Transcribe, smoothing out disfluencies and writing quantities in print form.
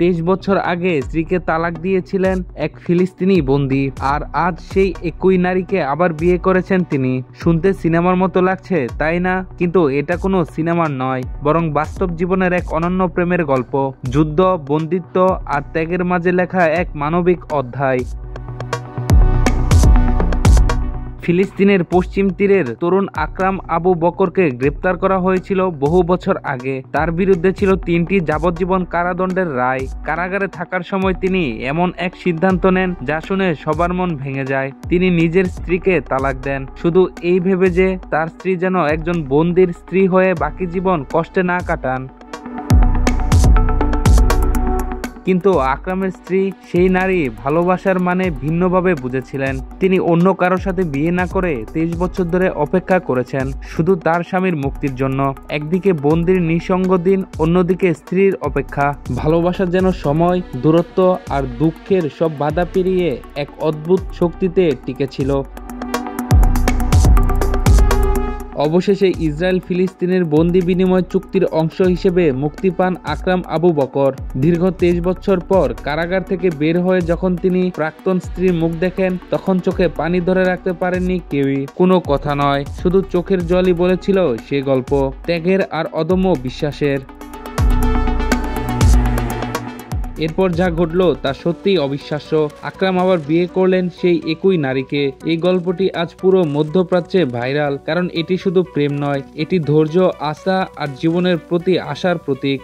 23 বছর আগে স্ত্রীকে তালাক দিয়েছিলেন এক ফিলিস্তিনি বন্দী, আর আজ সেই একই নারীকে আবার বিয়ে করেছেন তিনি। শুনতে সিনেমার মতো লাগছে, তাই না? কিন্তু এটা কোনো সিনেমার নয়, বরং বাস্তব জীবনের এক অনন্য প্রেমের গল্প, যুদ্ধ, বন্দিত্ব আর ত্যাগের মাঝে লেখা এক মানবিক অধ্যায়। ফিলিস্তিনের পশ্চিম তীরের তরুণ আকরাম আবু বকরকে গ্রেপ্তার করা হয়েছিল বহু বছর আগে। তার বিরুদ্ধে ছিল 3টি যাবজ্জীবন কারাদণ্ডের রায়। কারাগারে থাকার সময় তিনি এমন এক সিদ্ধান্ত নেন যা শুনে সবার মন ভেঙে যায়। তিনি নিজের স্ত্রীকে তালাক দেন, শুধু এই ভেবে যে তার স্ত্রী যেন একজন বন্দির স্ত্রী হয়ে বাকি জীবন কষ্টে না কাটান। কিন্তু আকরামের স্ত্রী, সেই নারী, ভালোবাসার মানে ভিন্নভাবে বুঝেছিলেন। তিনি অন্য কারোর সাথে বিয়ে না করে 23 বছর ধরে অপেক্ষা করেছেন শুধু তার স্বামীর মুক্তির জন্য। একদিকে বন্দির নিঃসঙ্গ দিন, অন্যদিকে স্ত্রীর অপেক্ষা। ভালোবাসা যেন সময়, দূরত্ব আর দুঃখের সব বাধা পেরিয়ে এক অদ্ভুত শক্তিতে টিকেছিল। অবশেষে ইসরায়েল ফিলিস্তিনের বন্দি বিনিময় চুক্তির অংশ হিসেবে মুক্তি পান আকরাম আবু বকর। দীর্ঘ 23 বছর পর কারাগার থেকে বের হয়ে যখন তিনি প্রাক্তন স্ত্রীর মুখ দেখেন, তখন চোখে পানি ধরে রাখতে পারেননি কেউই। কোনো কথা নয়, শুধু চোখের জলই বলেছিল সে গল্প, ত্যাগের আর অদম্য বিশ্বাসের। এরপর যা ঘটল তা সত্যিই অবিশ্বাস্য। আকরাম আবার বিয়ে করলেন সেই একই নারীকে। এই গল্পটি আজ পুরো মধ্যপ্রাচ্যে ভাইরাল, কারণ এটি শুধু প্রেম নয়, এটি ধৈর্য, আশা আর জীবনের প্রতি আশার প্রতীক।